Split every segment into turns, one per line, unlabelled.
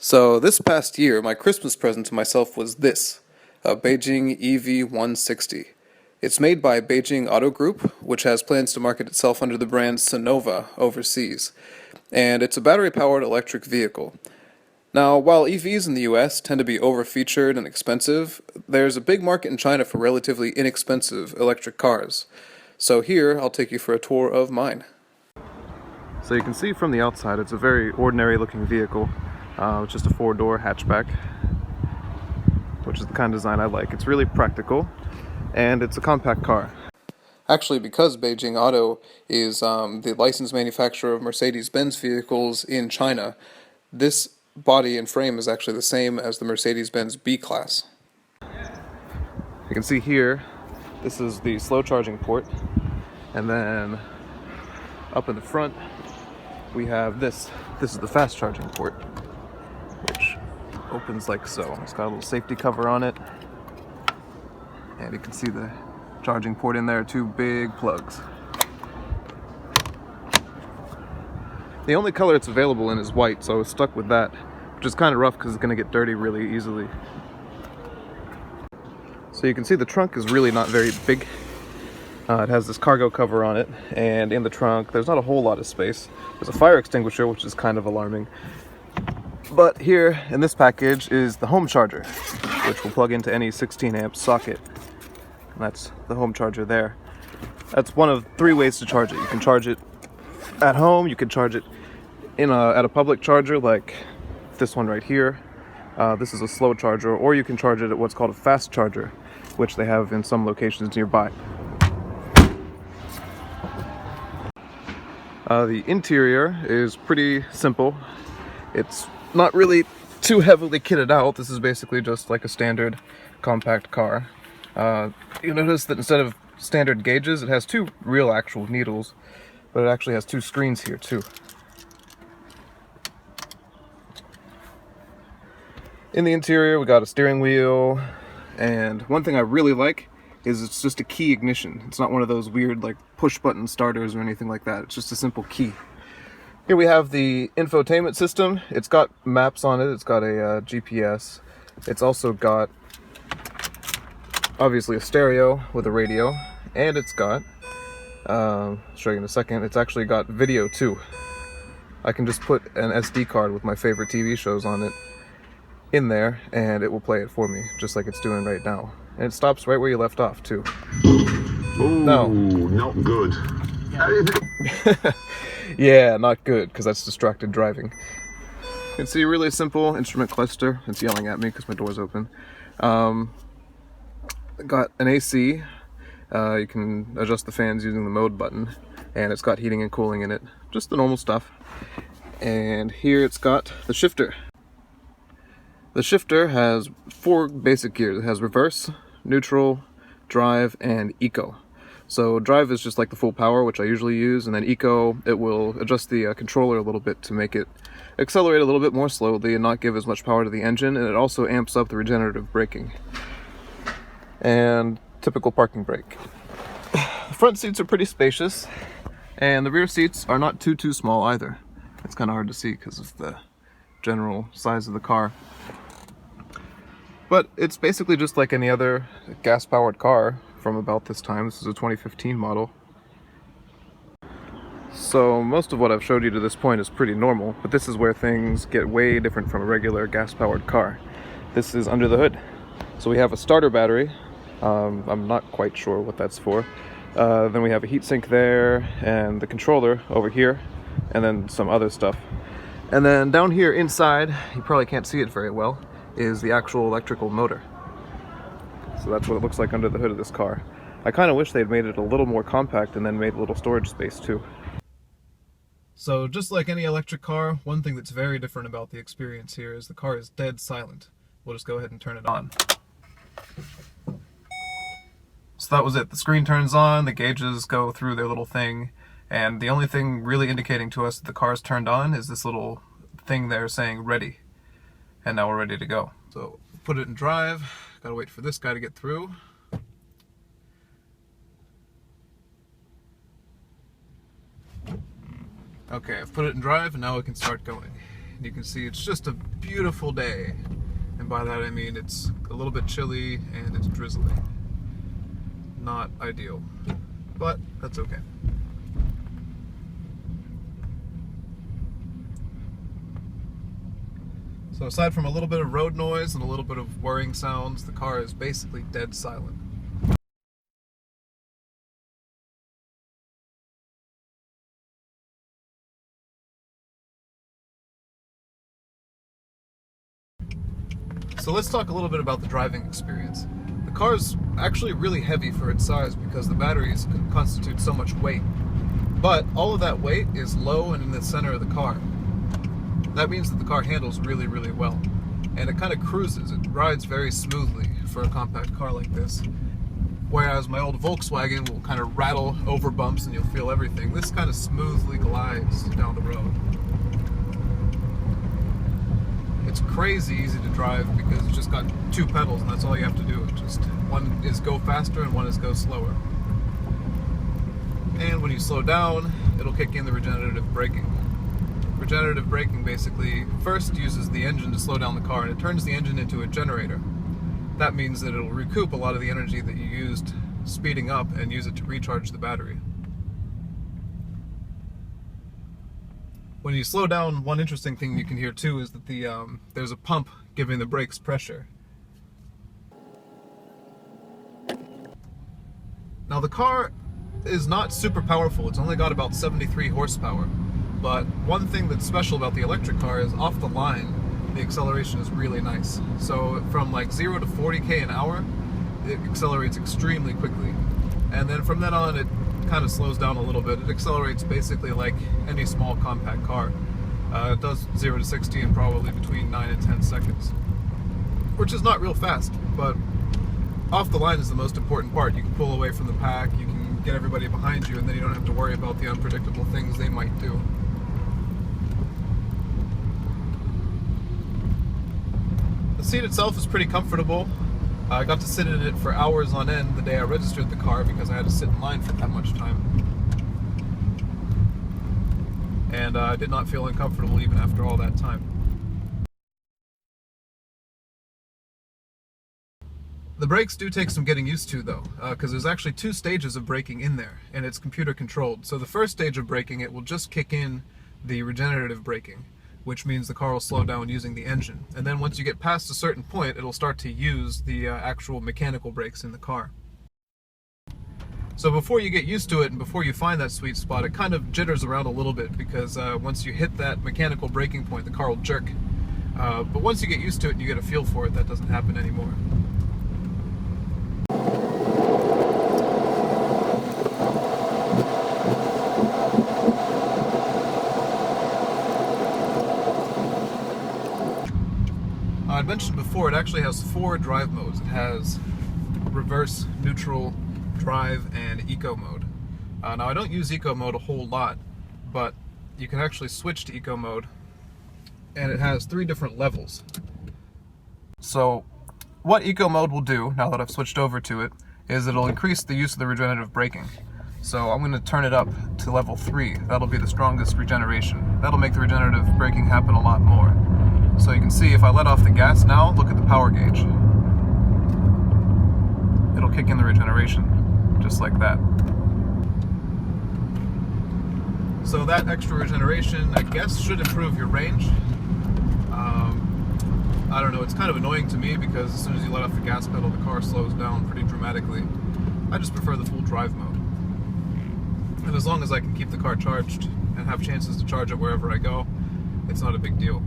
So this past year, my Christmas present to myself was this, a Beijing EV160. It's made by Beijing Auto Group, which has plans to market itself under the brand Sonova overseas, and it's a battery-powered electric vehicle. Now, while EVs in the US tend to be overfeatured and expensive, there's a big market in China for relatively inexpensive electric cars. So here, I'll take you for a tour of mine. So you can see from the outside, it's a very ordinary looking vehicle. It's just a four-door hatchback, which is the kind of design I like. It's really practical, and it's a compact car. Actually, because Beijing Auto is the licensed manufacturer of Mercedes-Benz vehicles in China, this body and frame is actually the same as the Mercedes-Benz B-Class. You can see here, this is the slow charging port, and then up in the front, we have this. This is the fast charging port, which opens like so. It's got a little safety cover on it, and you can see the charging port in there, two big plugs. The only color it's available in is white, so I was stuck with that, which is kind of rough because it's going to get dirty really easily. So you can see the trunk is really not very big. It has this cargo cover on it, and in the trunk there's not a whole lot of space. There's a fire extinguisher, which is kind of alarming. But here in this package is the home charger, which will plug into any 16 amp socket. And that's the home charger there. That's one of three ways to charge it. You can charge it at home, you can charge it at a public charger like this one right here. This is a slow charger, or you can charge it at what's called a fast charger, which they have in some locations nearby. The interior is pretty simple. It's not really too heavily kitted out. This is basically just like a standard compact car. You notice that instead of standard gauges, it has two real actual needles, but it actually has two screens here too. In the interior, we got a steering wheel, and one thing I really like is it's just a key ignition. It's not one of those weird like push button starters or anything like that. It's just a simple key. Here we have the infotainment system. It's got maps on it. It's got a GPS. It's also got obviously a stereo with a radio, and it's got I'll show you in a second, it's actually got video too. I can just put an SD card with my favorite TV shows on it in there, and it will play it for me, just like it's doing right now. And it stops right where you left off too.
Ooh,
no,
not good.
Yeah, not good, because that's distracted driving. You can see a really simple instrument cluster. It's yelling at me because my door's open. Got an AC. You can adjust the fans using the mode button, and it's got heating and cooling in it. Just the normal stuff. And here it's got the shifter. The shifter has four basic gears. It has reverse, neutral, drive, and eco. So drive is just like the full power, which I usually use, and then eco, it will adjust the controller a little bit to make it accelerate a little bit more slowly and not give as much power to the engine, and it also amps up the regenerative braking. And typical parking brake. The front seats are pretty spacious, and the rear seats are not too small either. It's kind of hard to see because of the general size of the car. But it's basically just like any other gas-powered car from about this time. This is a 2015 model. So most of what I've showed you to this point is pretty normal, but this is where things get way different from a regular gas-powered car. This is under the hood. So we have a starter battery. I'm not quite sure what that's for. Then we have a heatsink there, and the controller over here, and then some other stuff. And then down here inside, you probably can't see it very well, is the actual electrical motor. So that's what it looks like under the hood of this car. I kind of wish they'd made it a little more compact and then made a little storage space too. So just like any electric car, one thing that's very different about the experience here is the car is dead silent. We'll just go ahead and turn it on. So that was it. The screen turns on, the gauges go through their little thing, and the only thing really indicating to us that the car's turned on is this little thing there saying ready. And now we're ready to go. So put it in drive. Gotta wait for this guy to get through. Okay, I've put it in drive, and now we can start going. and you can see it's just a beautiful day. And by that I mean it's a little bit chilly and it's drizzling. Not ideal, but that's okay. So aside from a little bit of road noise and a little bit of whirring sounds, the car is basically dead silent. So let's talk a little bit about the driving experience. The car is actually really heavy for its size because the batteries constitute so much weight. But all of that weight is low and in the center of the car. That means that the car handles really, really well. And it kind of cruises. It rides very smoothly for a compact car like this. Whereas my old Volkswagen will kind of rattle over bumps and you'll feel everything. This kind of smoothly glides down the road. It's crazy easy to drive because it's just got two pedals and that's all you have to do. Just one is go faster and one is go slower. And when you slow down, it'll kick in the regenerative braking. Regenerative braking basically first uses the engine to slow down the car and it turns the engine into a generator. That means that it'll recoup a lot of the energy that you used speeding up and use it to recharge the battery. When you slow down, one interesting thing you can hear too is that there's a pump giving the brakes pressure. Now the car is not super powerful, it's only got about 73 horsepower. But one thing that's special about the electric car is off the line, the acceleration is really nice. So from like 0 to 40k an hour, it accelerates extremely quickly. And then from then on, it kind of slows down a little bit. It accelerates basically like any small compact car. It does 0 to 60 in probably between 9 and 10 seconds, which is not real fast, but off the line is the most important part. You can pull away from the pack, you can get everybody behind you, and then you don't have to worry about the unpredictable things they might do. The seat itself is pretty comfortable. I got to sit in it for hours on end the day I registered the car because I had to sit in line for that much time. And I did not feel uncomfortable even after all that time. The brakes do take some getting used to though, because there's actually two stages of braking in there, and it's computer controlled. So the first stage of braking, it will just kick in the regenerative braking, which means the car will slow down using the engine. And then once you get past a certain point, it'll start to use the actual mechanical brakes in the car. So before you get used to it and before you find that sweet spot, it kind of jitters around a little bit because once you hit that mechanical braking point, the car will jerk. But once you get used to it and you get a feel for it, that doesn't happen anymore. I mentioned before, it actually has 4 drive modes. It has reverse, neutral, drive, and eco mode. Now I don't use eco mode a whole lot, but you can actually switch to eco mode, and it has 3 different levels. So what eco mode will do, now that I've switched over to it, is it'll increase the use of the regenerative braking. So I'm going to turn it up to level 3. That'll be the strongest regeneration. That'll make the regenerative braking happen a lot more. So you can see if I let off the gas now, look at the power gauge. It'll kick in the regeneration, just like that. So that extra regeneration, I guess, should improve your range. I don't know, it's kind of annoying to me because as soon as you let off the gas pedal, the car slows down pretty dramatically. I just prefer the full drive mode. And as long as I can keep the car charged and have chances to charge it wherever I go, it's not a big deal.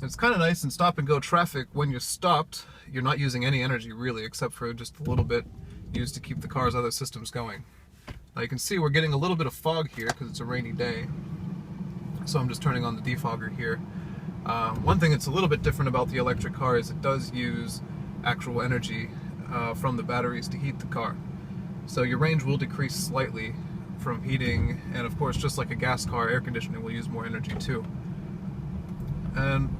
It's kind of nice in stop-and-go traffic. When you're stopped, you're not using any energy really, except for just a little bit used to keep the car's other systems going. Now you can see we're getting a little bit of fog here because it's a rainy day. So I'm just turning on the defogger here. One thing that's a little bit different about the electric car is it does use actual energy from the batteries to heat the car. So your range will decrease slightly from heating, and of course, just like a gas car, air conditioning will use more energy too. And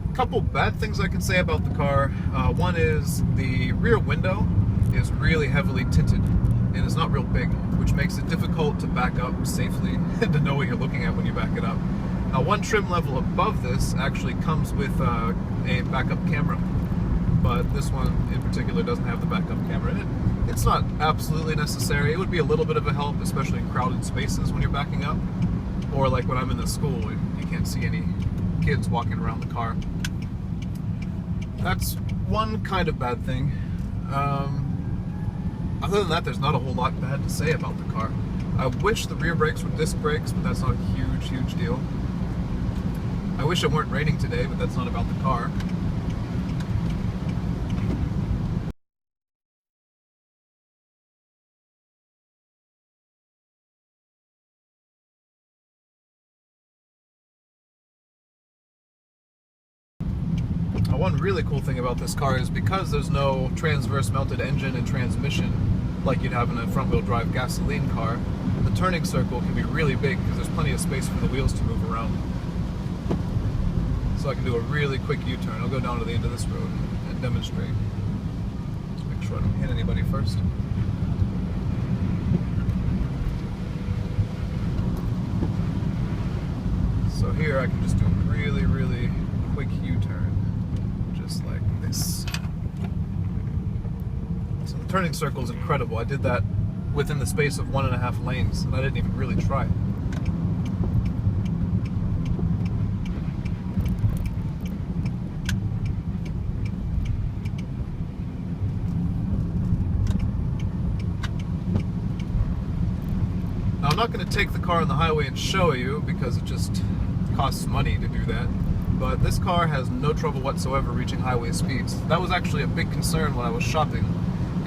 a couple bad things I can say about the car. One is the rear window is really heavily tinted. and it's not real big, which makes it difficult to back up safely and to know what you're looking at when you back it up. Now, one trim level above this actually comes with a backup camera, but this one in particular doesn't have the backup camera in it. It's not absolutely necessary. It would be a little bit of a help, especially in crowded spaces when you're backing up, or like when I'm in the school, you can't see any kids walking around the car. That's one kind of bad thing. Other than that, there's not a whole lot bad to say about the car. I wish the rear brakes were disc brakes, but that's not a huge deal. I wish it weren't raining today, but that's not about the car. One really cool thing about this car is because there's no transverse mounted engine and transmission like you'd have in a front-wheel drive gasoline car, the turning circle can be really big because there's plenty of space for the wheels to move around. So I can do a really quick U-turn. I'll go down to the end of this road and demonstrate. Just make sure I don't hit anybody first. So here I can just do a really quick U-turn. Just like this. So the turning circle is incredible. I did that within the space of 1.5 lanes, and I didn't even really try. Now, I'm not going to take the car on the highway and show you because it just costs money to do that. But this car has no trouble whatsoever reaching highway speeds. That was actually a big concern when I was shopping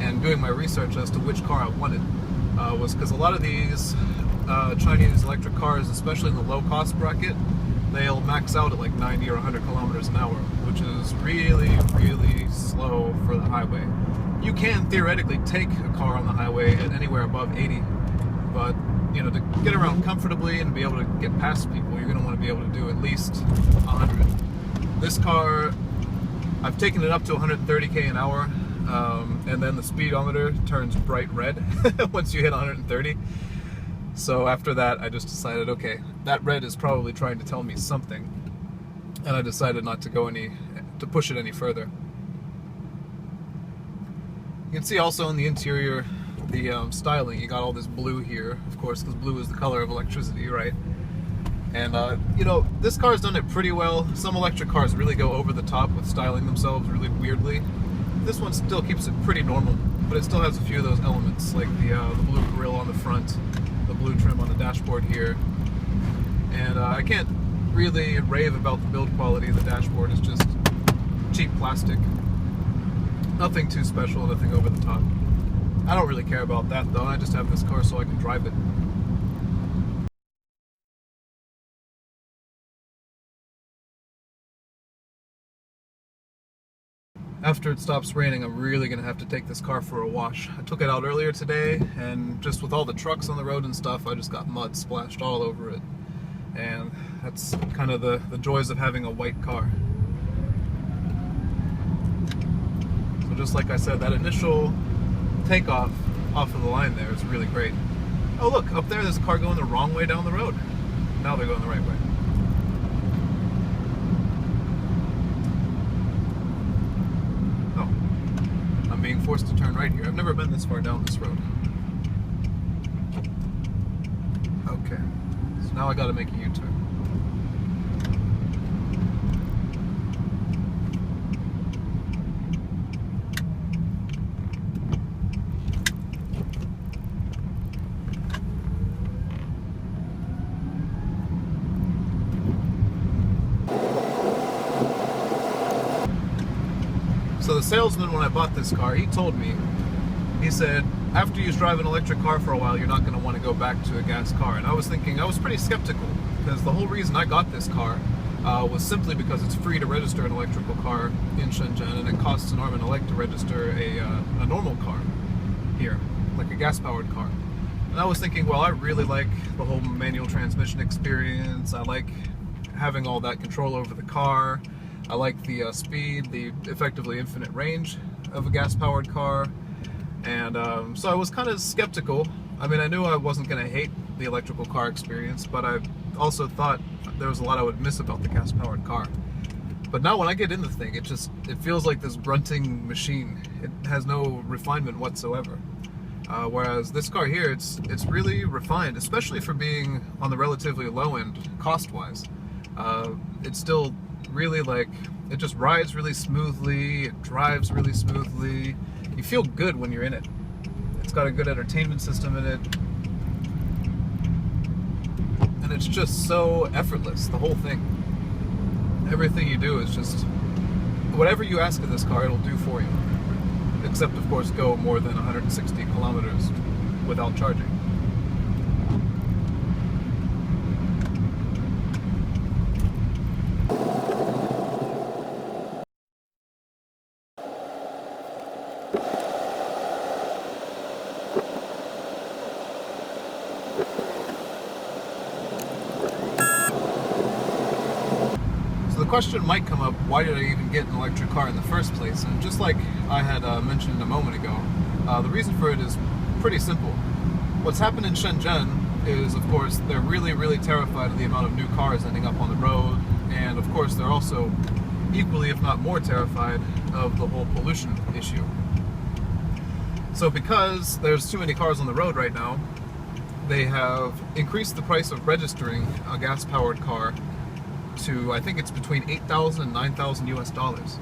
and doing my research as to which car I wanted. Was because a lot of these Chinese electric cars, especially in the low-cost bracket, they'll max out at like 90 or 100 kilometers an hour, which is really slow for the highway. You can theoretically take a car on the highway at anywhere above 80, but you know, to get around comfortably and be able to get past people, you're going to want to be able to do at least 100. This car, I've taken it up to 130k an hour, and then the speedometer turns bright red once you hit 130. So after that, I just decided, okay, that red is probably trying to tell me something, and I decided not to go to push it any further. You can see also in the interior, the styling, you got all this blue here, of course, because blue is the color of electricity, right? And you know, this car's done it pretty well. Some electric cars really go over the top with styling themselves really weirdly. This one still keeps it pretty normal, but it still has a few of those elements, like the blue grille on the front, the blue trim on the dashboard here. And I can't really rave about the build quality of the dashboard. It's just cheap plastic. Nothing too special, nothing over the top. I don't really care about that though, I just have this car so I can drive it. After it stops raining, I'm really going to have to take this car for a wash. I took it out earlier today, and just with all the trucks on the road and stuff, I just got mud splashed all over it. And that's kind of the joys of having a white car. So just like I said, that initial takeoff off of the line there is really great. Oh look, up there's a car going the wrong way down the road. Now they're going the right way. Oh, I'm being forced to turn right here. I've never been this far down this road. Okay, so now I gotta make a U-turn. So the salesman, when I bought this car, he told me, he said, after you drive an electric car for a while, you're not going to want to go back to a gas car. And I was thinking, I was pretty skeptical, because the whole reason I got this car was simply because it's free to register an electrical car in Shenzhen, and it costs an arm and a leg to register a normal car here, like a gas-powered car. And I was thinking, well, I really like the whole manual transmission experience. I like having all that control over the car. I like the speed, the effectively infinite range of a gas-powered car. And so I was kind of skeptical. I mean, I knew I wasn't going to hate the electrical car experience, but I also thought there was a lot I would miss about the gas-powered car. But now when I get in the thing, it feels like this grunting machine. It has no refinement whatsoever. Whereas this car here, it's really refined, especially for being on the relatively low end cost-wise. It's still really it just rides really smoothly, it drives really smoothly. You feel good when you're in it. It's got a good entertainment system in it. And it's just so effortless, the whole thing. Everything you do is just, whatever you ask of this car, it'll do for you. Except, of course, go more than 160 kilometers without charging. So the question might come up, why did I even get an electric car in the first place? And just like I had mentioned a moment ago, the reason for it is pretty simple. What's happened in Shenzhen is, of course, they're really, really terrified of the amount of new cars ending up on the road, and of course they're also equally, if not more, terrified of the whole pollution issue. So because there's too many cars on the road right now, they have increased the price of registering a gas-powered car to, I think it's between $8,000 and $9,000 US,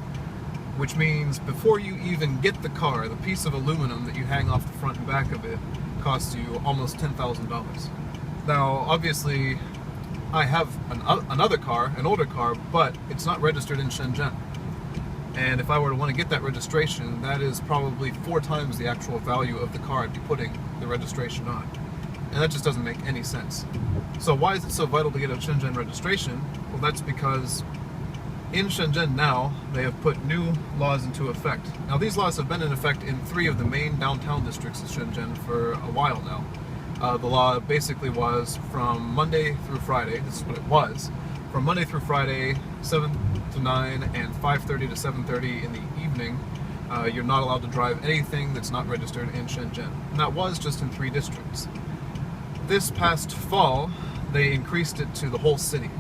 which means before you even get the car, the piece of aluminum that you hang off the front and back of it costs you almost $10,000. Now, obviously, I have another car, an older car, but it's not registered in Shenzhen. And if I were to want to get that registration, that is probably 4 times the actual value of the car I'd be putting the registration on. And that just doesn't make any sense. So why is it so vital to get a Shenzhen registration? Well, that's because in Shenzhen now, they have put new laws into effect. Now, these laws have been in effect in 3 of the main downtown districts of Shenzhen for a while now. The law basically was from Monday through Friday, this is what it was, from Monday through Friday, 7 to 9 and 5:30 to 7:30 in the evening, you're not allowed to drive anything that's not registered in Shenzhen. And that was just in 3 districts. This past fall, they increased it to the whole city.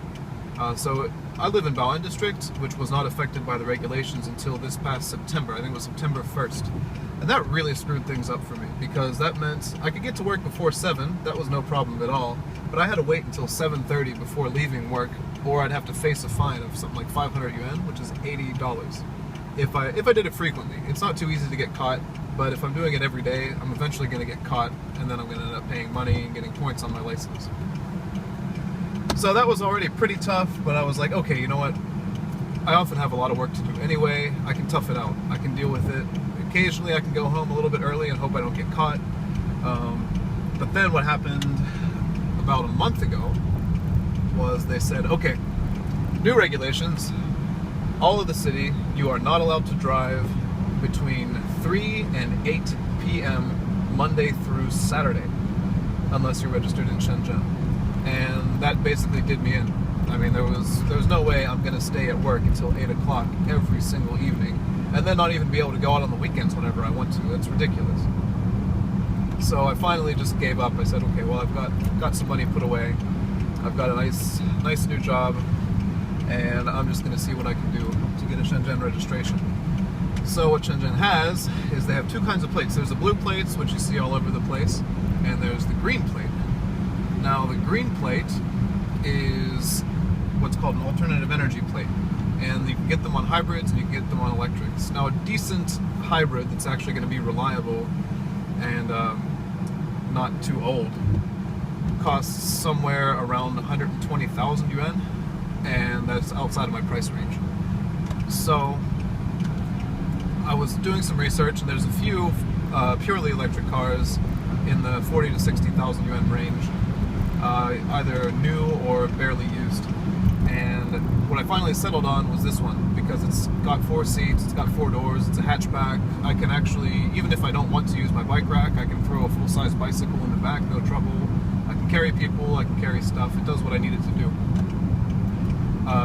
So I live in Bao'an district, which was not affected by the regulations until this past September. I think it was September 1st. And that really screwed things up for me, because that meant I could get to work before 7, that was no problem at all, but I had to wait until 7:30 before leaving work, or I'd have to face a fine of something like 500 yuan, which is $80. If I did it frequently. It's not too easy to get caught, but if I'm doing it every day, I'm eventually going to get caught, and then I'm going to end up paying money and getting points on my license. So that was already pretty tough, but I was like, okay, you know what? I often have a lot of work to do anyway. I can tough it out. I can deal with it. Occasionally I can go home a little bit early and hope I don't get caught. But then what happened about a month ago was they said, okay, new regulations. All of the city, you are not allowed to drive between 3 and 8 p.m. Monday through Saturday, unless you're registered in Shenzhen. And that basically did me in. I mean, there was no way I'm going to stay at work until 8 o'clock every single evening, and then not even be able to go out on the weekends whenever I want to. That's ridiculous. So I finally just gave up. I said, okay, well, I've got some money put away. I've got a nice new job, and I'm just going to see what I can do to get a Shenzhen registration. So what Shenzhen has is they have 2 kinds of plates. There's the blue plates, which you see all over the place, and there's the green plate. Now, the green plate is what's called an alternative energy plate, and you can get them on hybrids and you can get them on electrics. Now, a decent hybrid that's actually going to be reliable and not too old costs somewhere around 120,000 yuan, and that's outside of my price range. So I was doing some research, and there's a few purely electric cars in the 40 to 60,000 yuan range, either new or barely used. And what I finally settled on was this one, because it's got 4 seats, it's got 4 doors, it's a hatchback. I can actually, even if I don't want to use my bike rack, I can throw a full-size bicycle in the back, no trouble. I can carry people, I can carry stuff. It does what I need it to do.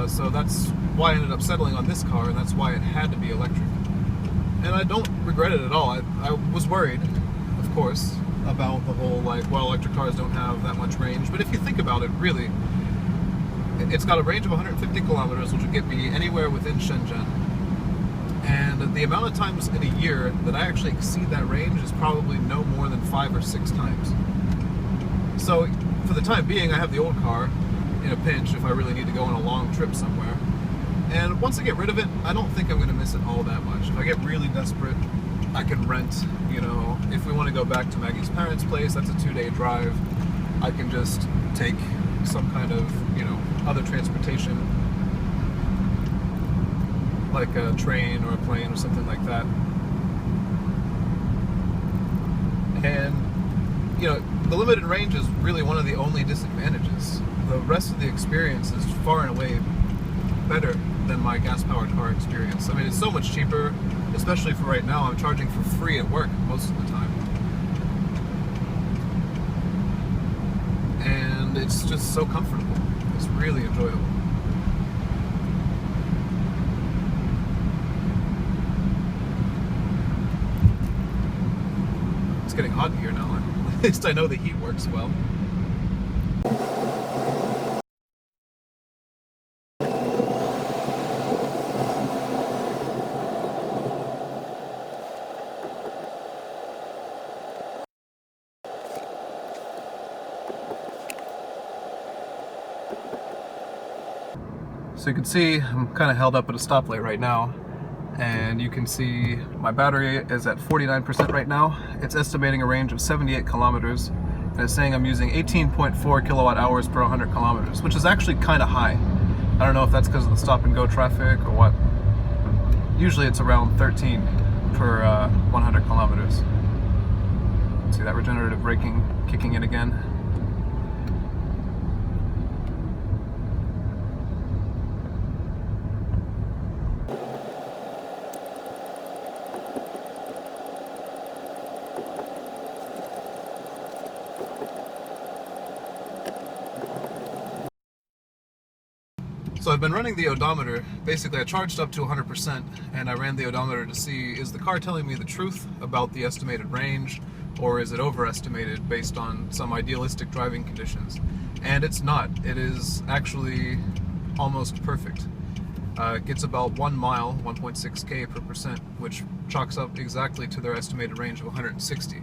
So that's why I ended up settling on this car, and that's why it had to be electric. and I don't regret it at all. I was worried, of course, about the whole, like, well, electric cars don't have that much range, but if you think about it, really, it's got a range of 150 kilometers, which would get me anywhere within Shenzhen. And the amount of times in a year that I actually exceed that range is probably no more than 5 or 6 times. So, for the time being, I have the old car in a pinch if I really need to go on a long trip somewhere. And once I get rid of it, I don't think I'm going to miss it all that much. If I get really desperate, I can rent, you know, if we want to go back to Maggie's parents' place, that's a 2-day drive. I can just take some kind of, you know, other transportation, like a train or a plane or something like that. And, you know, the limited range is really one of the only disadvantages. The rest of the experience is far and away better than my gas-powered car experience. I mean, it's so much cheaper, especially for right now. I'm charging for free at work most of the time. And it's just so comfortable. It's really enjoyable. It's getting hot in here now. At least I know the heat works well. So you can see I'm kind of held up at a stoplight right now, and you can see my battery is at 49% right now. It's estimating a range of 78 kilometers, and it's saying I'm using 18.4 kilowatt hours per 100 kilometers, which is actually kind of high. I don't know if that's because of the stop and go traffic or what. Usually it's around 13 per 100 kilometers. See that regenerative braking kicking in again. So I've been running the odometer. Basically, I charged up to 100% and I ran the odometer to see, is the car telling me the truth about the estimated range, or is it overestimated based on some idealistic driving conditions? And it's not. It is actually almost perfect. It gets about 1 mile, 1.6k per percent, which chalks up exactly to their estimated range of 160.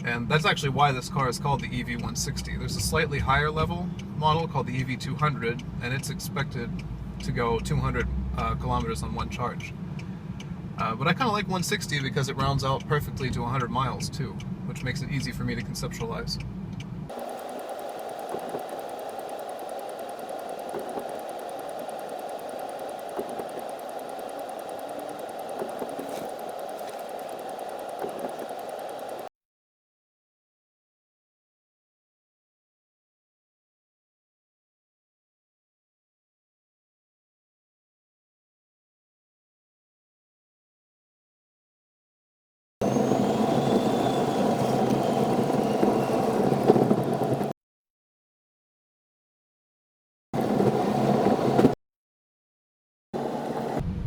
And that's actually why this car is called the EV160. There's a slightly higher level model called the EV200, and it's expected to go 200 kilometers on one charge. But I kind of like 160 because it rounds out perfectly to 100 miles too, which makes it easy for me to conceptualize.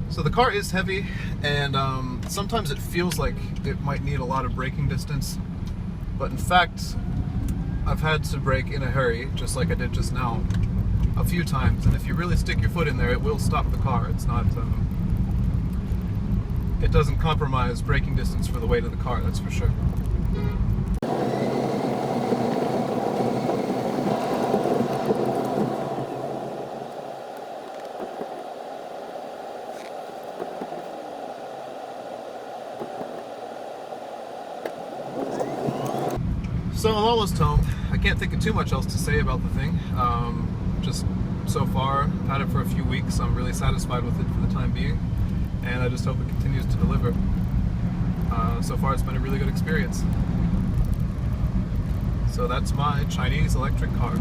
So the car is heavy, and sometimes it feels like it might need a lot of braking distance, but in fact I've had to brake in a hurry, just like I did just now, a few times, and if you really stick your foot in there, it will stop the car. It's not, it doesn't compromise braking distance for the weight of the car, that's for sure. So I'm almost home. I can't think of too much else to say about the thing. Just so far, I've had it for a few weeks. I'm really satisfied with it for the time being, and I just hope it continues to deliver. So far, it's been a really good experience. So that's my Chinese electric car.